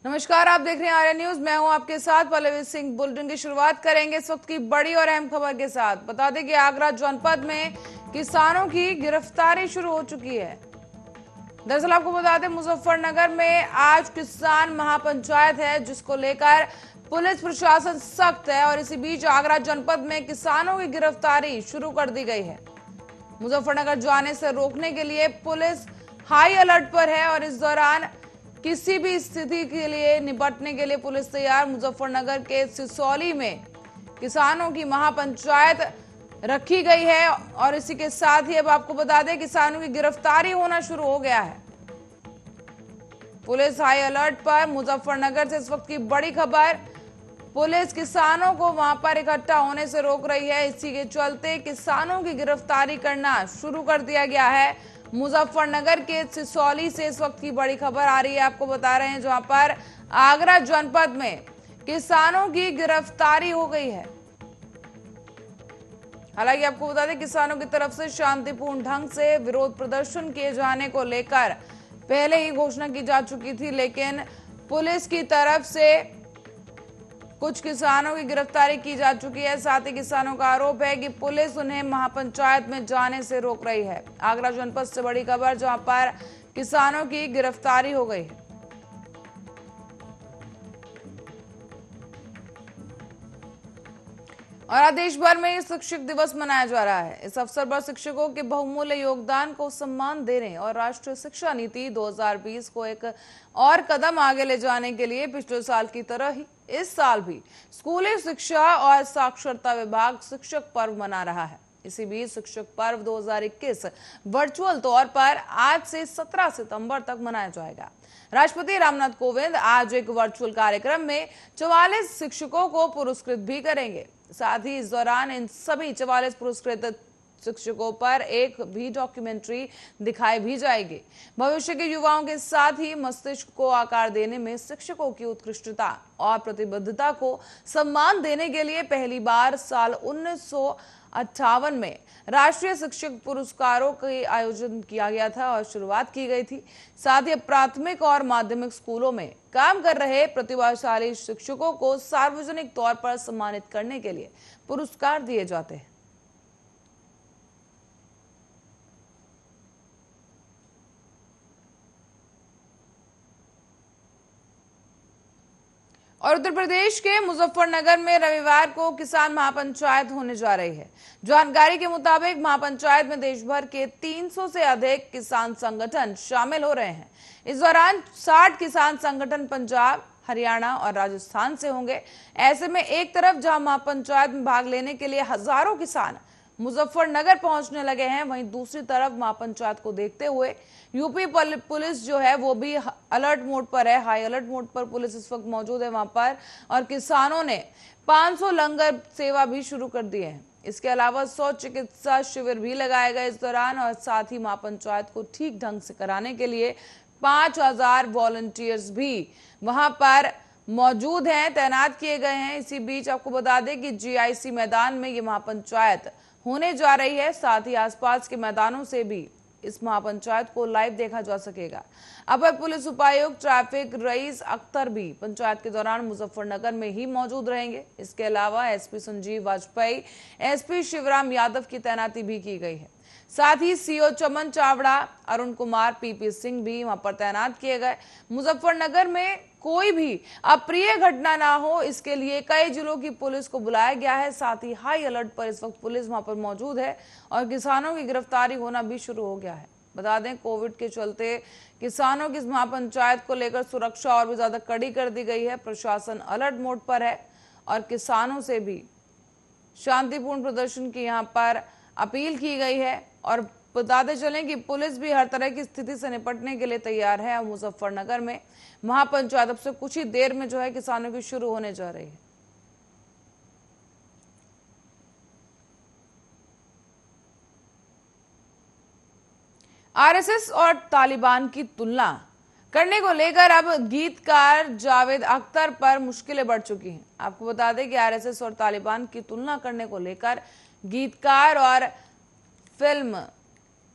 नमस्कार, आप देख रहे हैं आर्या न्यूज। मैं हूं आपके साथ पल्लवी सिंह। बुलेटिन की शुरुआत करेंगे इस वक्त की बड़ी और अहम खबर के साथ। बता दें कि आगरा जनपद में किसानों की गिरफ्तारी शुरू हो चुकी है। दरअसल आपको बता दें, मुजफ्फरनगर में आज किसान महापंचायत है, जिसको लेकर पुलिस प्रशासन सख्त है। और इसी बीच आगरा जनपद में किसानों की गिरफ्तारी शुरू कर दी गई है। मुजफ्फरनगर जाने से रोकने के लिए पुलिस हाई अलर्ट पर है और इस दौरान किसी भी स्थिति के लिए निपटने के लिए पुलिस तैयार। मुजफ्फरनगर के सिसौली में किसानों की महापंचायत रखी गई है और इसी के साथ ही अब आपको बता दें, किसानों की गिरफ्तारी होना शुरू हो गया है। पुलिस हाई अलर्ट पर। मुजफ्फरनगर से इस वक्त की बड़ी खबर, पुलिस किसानों को वहां पर इकट्ठा होने से रोक रही है। इसी के चलते किसानों की गिरफ्तारी करना शुरू कर दिया गया है। मुजफ्फरनगर के सिसौली से इस वक्त की बड़ी खबर आ रही है, आपको बता रहे हैं, जहां पर आगरा जनपद में किसानों की गिरफ्तारी हो गई है। हालांकि आपको बता दें, किसानों की तरफ से शांतिपूर्ण ढंग से विरोध प्रदर्शन किए जाने को लेकर पहले ही घोषणा की जा चुकी थी, लेकिन पुलिस की तरफ से कुछ किसानों की गिरफ्तारी की जा चुकी है। साथ ही किसानों का आरोप है कि पुलिस उन्हें महापंचायत में जाने से रोक रही है। आगरा जनपद से बड़ी खबर, जहां पर किसानों की गिरफ्तारी हो गई है। और आज देश भर में शिक्षक दिवस मनाया जा रहा है। इस अवसर पर शिक्षकों के बहुमूल्य योगदान को सम्मान देने और राष्ट्रीय शिक्षा नीति 2020 को एक और कदम आगे ले जाने के लिए पिछले साल की तरह ही इस साल भी स्कूली शिक्षा और साक्षरता विभाग शिक्षक पर्व मना रहा है। इसी बीच शिक्षक पर्व 2021 वर्चुअल तौर पर आज से 17 सितंबर तक मनाया जाएगा। राष्ट्रपति रामनाथ कोविंद आज एक वर्चुअल कार्यक्रम में 44 शिक्षकों को पुरस्कृत भी करेंगे। साथ ही इस दौरान इन सभी 44 पुरस्कृत शिक्षकों पर एक भी डॉक्यूमेंट्री दिखाई भी जाएगी। भविष्य के युवाओं के साथ ही मस्तिष्क को आकार देने में शिक्षकों की उत्कृष्टता और प्रतिबद्धता को सम्मान देने के लिए पहली बार साल 1958 में राष्ट्रीय शिक्षक पुरस्कारों के आयोजन किया गया था और शुरुआत की गई थी। साथ ही प्राथमिक और माध्यमिक स्कूलों में काम कर रहे प्रतिभाशाली शिक्षकों को सार्वजनिक तौर पर सम्मानित करने के लिए पुरस्कार दिए जाते हैं। और उत्तर प्रदेश के मुजफ्फरनगर में रविवार को किसान महापंचायत होने जा रही है। जानकारी के मुताबिक महापंचायत में देश भर के 300 से अधिक किसान संगठन शामिल हो रहे हैं। इस दौरान 60 किसान संगठन पंजाब, हरियाणा और राजस्थान से होंगे। ऐसे में एक तरफ जहां महापंचायत में भाग लेने के लिए हजारों किसान मुजफ्फरनगर पहुंचने लगे हैं, वहीं दूसरी तरफ महापंचायत को देखते हुए यूपी पुलिस जो है वो भी अलर्ट मोड पर है। हाई अलर्ट मोड पर पुलिस इस वक्त मौजूद है वहां पर, और किसानों ने 500 लंगर सेवा भी शुरू कर दिए हैं। इसके अलावा 100 चिकित्सा शिविर भी लगाए गए इस दौरान, और साथ ही महापंचायत को ठीक ढंग से कराने के लिए 5000 वॉलंटियर्स भी वहां पर मौजूद हैं, तैनात किए गए हैं। इसी बीच आपको बता दें कि जीआईसी मैदान में ये महापंचायत होने जा रही है। साथ ही आसपास के मैदानों से भी इस महापंचायत को लाइव देखा जा सकेगा। अपर पुलिस उपायुक्त ट्रैफिक रईस अख्तर भी पंचायत के दौरान मुजफ्फरनगर में ही मौजूद रहेंगे। इसके अलावा एसपी संजीव वाजपेयी, एसपी शिवराम यादव की तैनाती भी की गई है। साथ ही सीओ चमन चावड़ा, अरुण कुमार, पीपी सिंह भी वहां पर तैनात किए गए। मुजफ्फरनगर में कोई भी अप्रिय घटना ना हो, इसके लिए कई जिलों की पुलिस को बुलाया गया है। साथ ही हाई अलर्ट पर इस वक्त पुलिस वहां पर मौजूद है और किसानों की गिरफ्तारी होना भी शुरू हो गया है। बता दें, कोविड के चलते किसानों की इस महापंचायत को लेकर सुरक्षा और भी ज्यादा कड़ी कर दी गई है। प्रशासन अलर्ट मोड पर है और किसानों से भी शांतिपूर्ण प्रदर्शन की यहाँ पर अपील की गई है। और बताते चलें कि पुलिस भी हर तरह की स्थिति से निपटने के लिए तैयार है। मुजफ्फरनगर में महापंचायत अब से कुछ ही देर में जो है किसानों की शुरू होने जा रही है। आरएसएस और तालिबान की तुलना करने को लेकर अब गीतकार जावेद अख्तर पर मुश्किलें बढ़ चुकी हैं। आपको बता दें कि आरएसएस और तालिबान की तुलना करने को लेकर गीतकार और फिल्म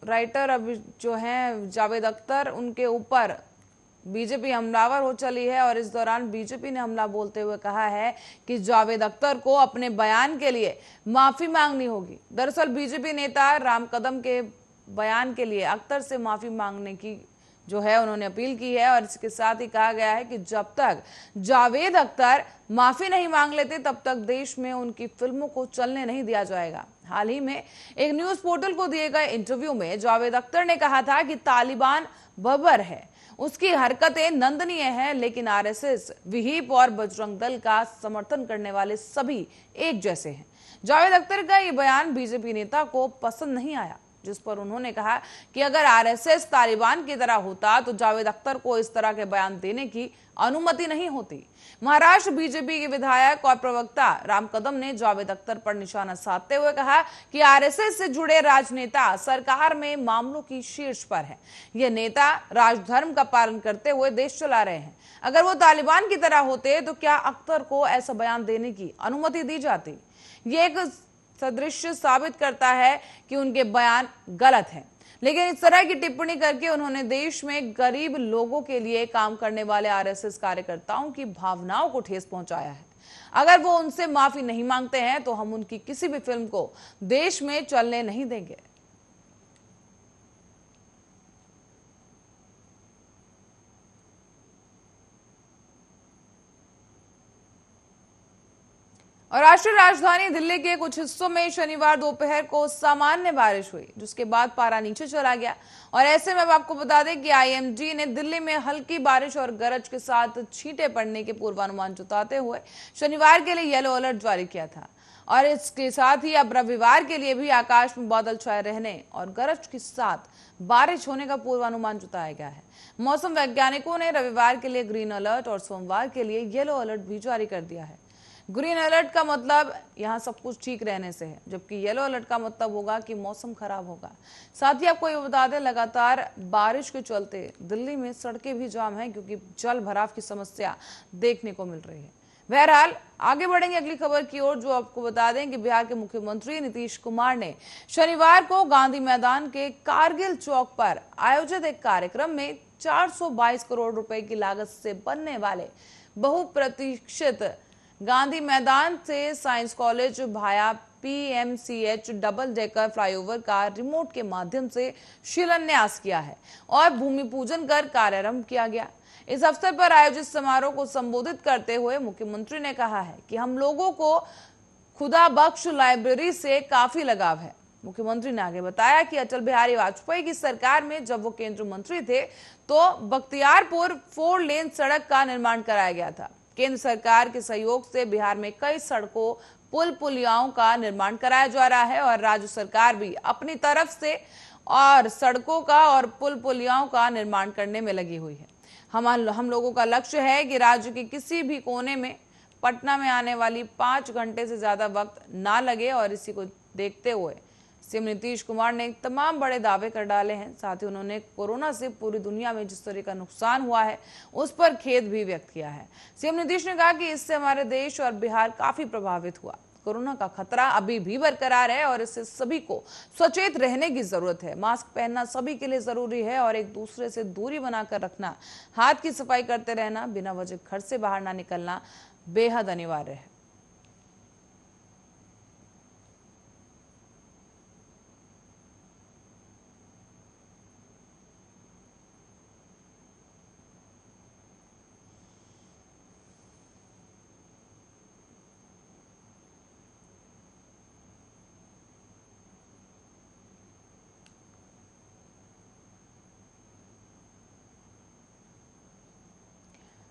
राइटर अब जो हैं जावेद अख्तर, उनके ऊपर बीजेपी हमलावर हो चली है और इस दौरान बीजेपी ने हमला बोलते हुए कहा है कि जावेद अख्तर को अपने बयान के लिए माफी मांगनी होगी। दरअसल बीजेपी नेता राम कदम के बयान के लिए अख्तर से माफी मांगने की जो है उन्होंने अपील की है और इसके साथ ही कहा गया है कि जब तक जावेद अख्तर माफी नहीं मांग लेते तब तक देश में उनकी फिल्मों को चलने नहीं दिया जाएगा। हाल ही में एक न्यूज पोर्टल को दिए गए इंटरव्यू में जावेद अख्तर ने कहा था कि तालिबान बर्बर है, उसकी हरकतें निंदनीय हैं, लेकिन आरएसएस, विहिप और बजरंग दल का समर्थन करने वाले सभी एक जैसे हैं। जावेद अख्तर का ये बयान बीजेपी नेता को पसंद नहीं आया, जिस पर उन्होंने कहा कि अगर आरएसएस तालिबान की तरह होता तो जावेद अख्तर को इस तरह के बयान देने की अनुमति नहीं होती। महाराष्ट्र बीजेपी के विधायक और प्रवक्ता राम कदम ने जावेद अख्तर पर निशाना साधते हुए कहा कि आरएसएस से जुड़े राजनेता सरकार में मामलों की शीर्ष पर है। ये नेता राजधर्म का पालन करते हुए देश चला रहे हैं। अगर वो तालिबान की तरह होते तो क्या अख्तर को ऐसा बयान देने की अनुमति दी जाती? ये एक सदृश्य साबित करता है कि उनके बयान गलत हैं। लेकिन इस तरह की टिप्पणी करके उन्होंने देश में गरीब लोगों के लिए काम करने वाले आरएसएस कार्यकर्ताओं की भावनाओं को ठेस पहुंचाया है। अगर वो उनसे माफी नहीं मांगते हैं तो हम उनकी किसी भी फिल्म को देश में चलने नहीं देंगे। और राष्ट्रीय राजधानी दिल्ली के कुछ हिस्सों में शनिवार दोपहर को सामान्य बारिश हुई, जिसके बाद पारा नीचे चला गया। और ऐसे में अब आपको बता दें कि आईएमडी ने दिल्ली में हल्की बारिश और गरज के साथ छींटे पड़ने के पूर्वानुमान जताते हुए शनिवार के लिए येलो अलर्ट जारी किया था। और इसके साथ ही अब रविवार के लिए भी आकाश में बादल छाए रहने और गरज के साथ बारिश होने का पूर्वानुमान जताया गया है। मौसम वैज्ञानिकों ने रविवार के लिए ग्रीन अलर्ट और सोमवार के लिए येलो अलर्ट भी जारी कर दिया है। ग्रीन अलर्ट का मतलब यहाँ सब कुछ ठीक रहने से है, जबकि येलो अलर्ट का मतलब होगा कि मौसम खराब होगा। साथ ही आपको ये बता दें, लगातार बारिश के चलते दिल्ली में सड़कें भी जाम हैं, क्योंकि जल भराव की समस्या देखने को मिल रही है। बहरहाल आगे बढ़ेंगे अगली खबर की ओर, जो आपको बता दें कि बिहार के मुख्यमंत्री नीतीश कुमार ने शनिवार को गांधी मैदान के कारगिल चौक पर आयोजित एक कार्यक्रम में 422 करोड़ रुपए की लागत से बनने वाले बहुप्रतीक्षित गांधी मैदान से साइंस कॉलेज भाया पीएमसीएच डबल डेकर फ्लाईओवर का रिमोट के माध्यम से शिलान्यास किया है और भूमि पूजन कर कार्यारंभ किया गया। इस अवसर पर आयोजित समारोह को संबोधित करते हुए मुख्यमंत्री ने कहा है कि हम लोगों को खुदा बख्श लाइब्रेरी से काफी लगाव है। मुख्यमंत्री ने आगे बताया कि अटल बिहारी वाजपेयी की सरकार में जब वो केंद्रीय मंत्री थे तो बख्तियारपुर 4 लेन सड़क का निर्माण कराया गया था। केंद्र सरकार के सहयोग से बिहार में कई सड़कों, पुल पुलियाओं का निर्माण कराया जा रहा है और राज्य सरकार भी अपनी तरफ से और सड़कों का और पुल पुलियाओं का निर्माण करने में लगी हुई है। हम लोगों का लक्ष्य है कि राज्य के किसी भी कोने में पटना में आने वाली 5 घंटे से ज्यादा वक्त ना लगे और इसी को देखते हुए सीएम नीतीश कुमार ने तमाम बड़े दावे कर डाले हैं। साथ ही उन्होंने कोरोना से पूरी दुनिया में जिस तरह का नुकसान हुआ है उस पर खेद भी व्यक्त किया है। सीएम नीतीश ने कहा कि इससे हमारे देश और बिहार काफी प्रभावित हुआ। कोरोना का खतरा अभी भी बरकरार है और इससे सभी को सचेत रहने की जरूरत है। मास्क पहनना सभी के लिए जरूरी है और एक दूसरे से दूरी बनाकर रखना, हाथ की सफाई करते रहना, बिना वजह घर से बाहर ना निकलना बेहद अनिवार्य है।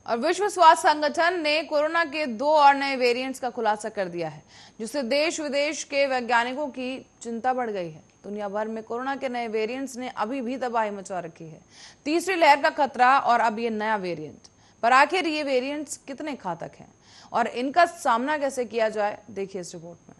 और विश्व स्वास्थ्य संगठन ने कोरोना के 2 और नए वेरिएंट्स का खुलासा कर दिया है, जिससे देश विदेश के वैज्ञानिकों की चिंता बढ़ गई है। दुनिया भर में कोरोना के नए वेरिएंट्स ने अभी भी तबाही मचा रखी है। तीसरी लहर का खतरा और अब ये नया वेरिएंट, पर आखिर ये वेरिएंट्स कितने घातक हैं और इनका सामना कैसे किया जाए, देखिए इस रिपोर्ट में।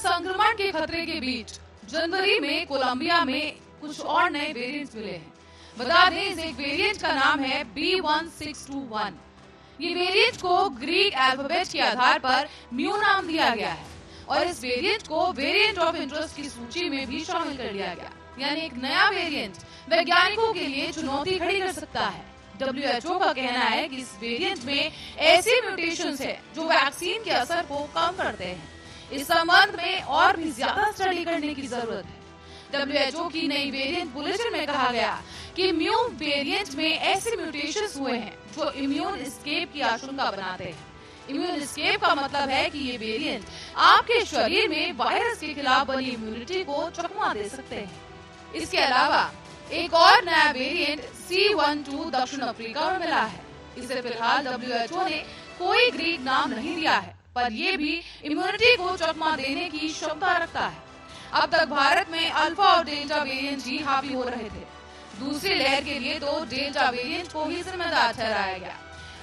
संक्रमण के खतरे के बीच जनवरी में कोलंबिया में कुछ और नए वेरिएंट्स मिले हैं। बता दें इस एक वेरिएंट का नाम है B1621। ये वेरिएंट को ग्रीक अल्फाबेट के आधार पर म्यू नाम दिया गया है और इस वेरिएंट को वेरिएंट ऑफ इंटरेस्ट की सूची में भी शामिल कर लिया गया। यानी एक नया वेरिएंट वैज्ञानिकों के लिए चुनौती खड़ी कर सकता है। WHO का कहना है कि इस वेरिएंट में ऐसे म्यूटेशंस है जो वैक्सीन के असर को कम करते हैं। इस संबंध में और भी ज्यादा स्टडी करने की जरूरत है। WHO की नई वेरिएंट बुलेटिन में कहा गया कि म्यू वेरिएंट में ऐसे म्यूटेशंस हुए हैं जो इम्यून एस्केप की आशंका बनाते हैं। इम्यून एस्केप का मतलब है कि ये वेरिएंट आपके शरीर में वायरस के खिलाफ बनी इम्यूनिटी को चकमा दे सकते हैं। इसके अलावा एक और नया वेरिएंट C12 दक्षिण अफ्रीका में मिला है। इसे फिलहाल WHO ने कोई ग्रीक नाम नहीं दिया है, पर यह भी इम्यूनिटी को चकमा देने की क्षमता रखता है। अब तक भारत में अल्फा और डेल्टा वेरिएंट ही हावी हो रहे थे। दूसरी लहर के लिए तो डेल्टा वेरिएंट को ही जिम्मेदार ठहराया गया।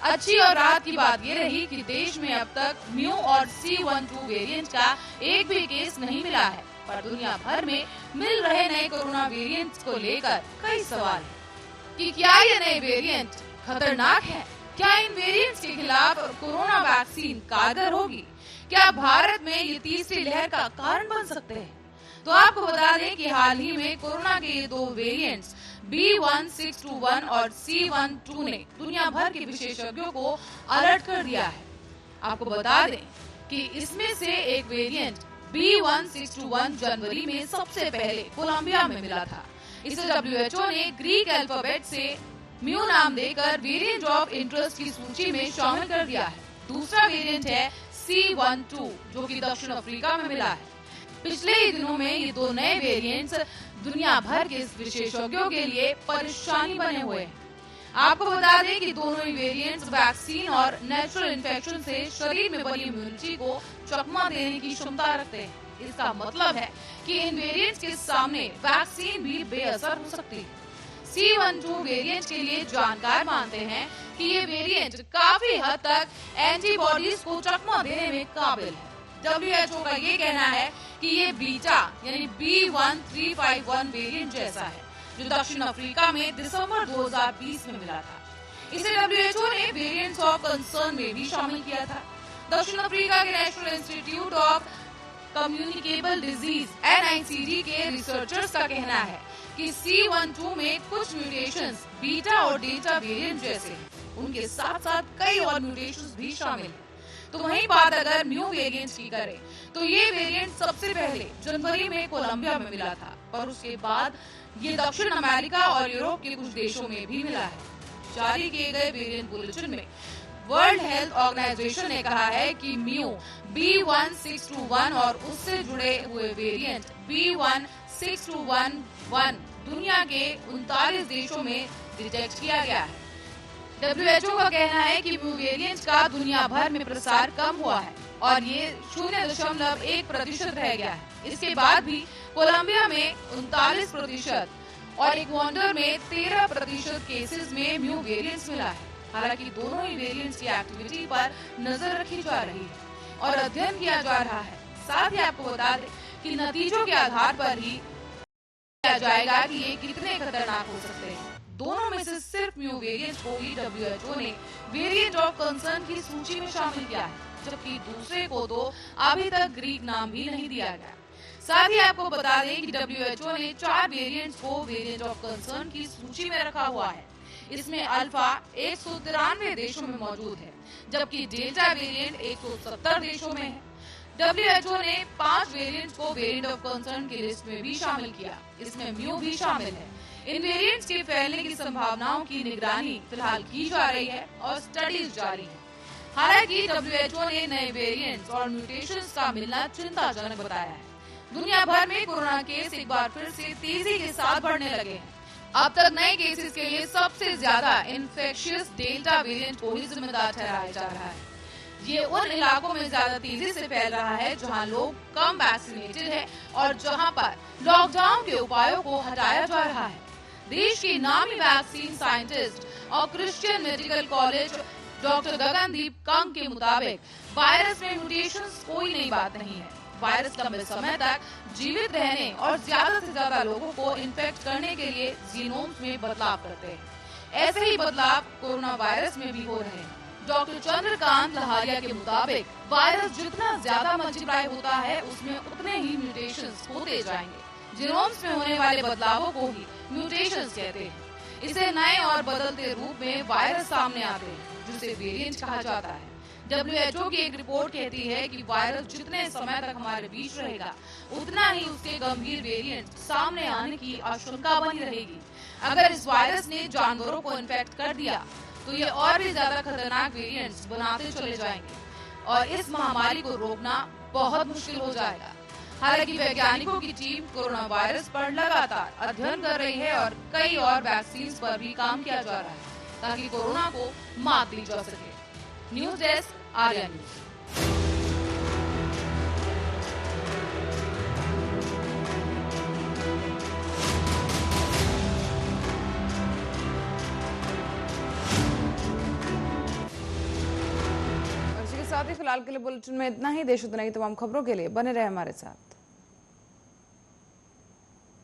अच्छी और राहत की बात ये रही कि देश में अब तक म्यू और C12 वेरिएंट का एक भी केस नहीं मिला है, पर दुनिया भर में मिल रहे नए कोरोना वेरिएंट्स को लेकर कई सवाल हैं कि क्या ये नए वेरिएंट खतरनाक है? क्या इन वेरिएंट्स के खिलाफ कोरोना वैक्सीन कारगर होगी? क्या भारत में ये तीसरी लहर का कारण बन सकते हैं? तो आपको बता दें कि हाल ही में कोरोना के ये दो वेरिएंट्स B1621 और C12 ने दुनिया भर के विशेषज्ञों को अलर्ट कर दिया है। आपको बता दें कि इसमें से एक वेरिएंट B1621 जनवरी में सबसे पहले कोलंबिया में मिला था। इसे WHO ने ग्रीक अल्फाबेट से म्यू नाम देकर वेरिएंट ऑफ इंटरेस्ट की सूची में शामिल कर दिया है। दूसरा वेरिएंट है C12 जो कि दक्षिण अफ्रीका में मिला है। पिछले ही दिनों में ये दो नए वेरिएंट्स दुनिया भर के विशेषज्ञों के लिए परेशानी बने हुए हैं। आपको बता दें कि दोनों ही वेरिएंट्स वैक्सीन और नेचुरल इन्फेक्शन से शरीर में बनी इम्यूनिटी को चकमा देने की क्षमता रखते हैं। इसका मतलब है कि इन वेरिएंट्स के सामने वैक्सीन भी बेअसर हो सकती है। C12 वेरिएंट के लिए जानकार मानते हैं कि ये वेरिएंट काफी हद तक एंटीबॉडीज को चकमा देने में काबिल है। WHO का ये कहना है कि ये बीटा यानी B1351 वेरिएंट जैसा है जो दक्षिण अफ्रीका में दिसंबर 2020 में मिला था। इसे WHO ने वेरिएंट्स ऑफ कंसर्न में भी शामिल किया था। दक्षिण अफ्रीका के national institute of communicable disease NICD के रिसर्चर्स का कहना है कि C12 में कुछ म्यूटेशंस बीटा और डेल्टा वेरिएंट जैसे हैं। उनके साथ साथ कई और म्यूटेशंस भी शामिल हैं। तो वहीं बात अगर म्यू वेरिएंट की करें तो ये वेरिएंट सबसे पहले जनवरी में कोलंबिया में मिला था, पर उसके बाद ये दक्षिण अमेरिका और यूरोप के कुछ देशों में भी मिला है। जारी किए गए वेरिएंट बुलेटिन में वर्ल्ड हेल्थ ऑर्गेनाइजेशन ने कहा है कि म्यू B1621 और उससे जुड़े हुए वेरिएंट B1621 दुनिया के 39 देशों में डिटेक्ट किया गया है। WHO का कहना है कि म्यू वेरिएंट का दुनिया भर में प्रसार कम हुआ है और ये 0.1% रह गया है। इसके बाद भी कोलंबिया में 39% और इक्वाडोर में 13% केसेस में म्यू वेरिएंट्स मिला है। हालांकि दोनों ही वेरिएंट्स की एक्टिविटी पर नजर रखी जा रही है और अध्ययन किया जा रहा है। साथ ही आपको बता दें कि नतीजों के आधार पर ही किया जाएगा कि ये कितने खतरनाक हो सकते हैं। दोनों में से सिर्फ म्यू वेरिएंट को ही WHO ने वेरिएंट ऑफ कंसर्न की सूची में शामिल किया है, जबकि दूसरे को तो अभी तक ग्रीक नाम भी नहीं दिया गया। साथ ही आपको बता दें कि WHO ने 4 वेरिएंट्स को वेरिएंट ऑफ कंसर्न की सूची में रखा हुआ है। इसमें अल्फा 193 देशों में मौजूद है, जबकि डेल्टा वेरिएंट 170 देशों में है। WHO ने 5 वेरिएंट्स को वेरिएंट ऑफ कंसर्न की लिस्ट में भी शामिल किया। इसमें म्यू भी शामिल है। इन वेरिएंट्स के फैलने की संभावनाओं की निगरानी फिलहाल की जा रही है और स्टडीज जारी है। हालांकि WHO ने नए वेरिएंट्स और म्यूटेशंस का मिलना चिंताजनक बताया है। दुनिया भर में कोरोना केस एक बार फिर से तेजी के साथ बढ़ने लगे हैं। अब तक नए केसेस के लिए सबसे ज्यादा इन्फेक्शियस डेल्टा वेरिएंट को ही जिम्मेदार ठहराया जा रहा है। ये उन इलाकों में ज्यादा तेजी से फैल रहा है जहां लोग कम वैक्सीनेटेड है और जहां पर लॉकडाउन के उपायों को हटाया जा रहा है। देश के नामी वैक्सीन साइंटिस्ट और Christian medical college doctor Gagandeep Kang के मुताबिक वायरस में म्यूटेशंस कोई नई बात नहीं है। वायरस लंबे समय तक जीवित रहने और ज्यादा से ज्यादा लोगों को इन्फेक्ट करने के लिए जीनोम्स में बदलाव करते हैं। ऐसे ही बदलाव कोरोना वायरस में भी हो रहे हैं। डॉक्टर चंद्रकांत लहारिया के मुताबिक वायरस जितना ज्यादा मल्टीप्लाई होता है उसमें उतने ही म्यूटेशंस होते जाएंगे। जीनोम्स में होने वाले बदलावों को ही म्यूटेशंस कहते हैं। इसे नए और बदलते रूप में वायरस सामने आते हैं जिसे वेरिएंट कहा जाता है। WHO की एक रिपोर्ट कहती है कि वायरस जितने समय तक हमारे बीच रहेगा उतना ही उसके गंभीर वेरिएंट सामने आने की आशंका बनी रहेगी। अगर इस वायरस ने जानवरों को इन्फेक्ट कर दिया तो ये और भी ज्यादा खतरनाक वेरिएंट्स बनाते चले जाएंगे और इस महामारी को रोकना बहुत मुश्किल हो जाएगा। हालांकि वैज्ञानिकों की टीम कोरोना वायरस पर लगातार अध्ययन कर रही है और कई और वैक्सीन पर भी काम किया जा रहा है ताकि कोरोना को मात दी जा सके। News desk, Arya news. साथ ही फिलहाल के लिए बुलेटिन में इतना ही। देश और दुनिया की तमाम खबरों के लिए बने रहे हमारे साथ।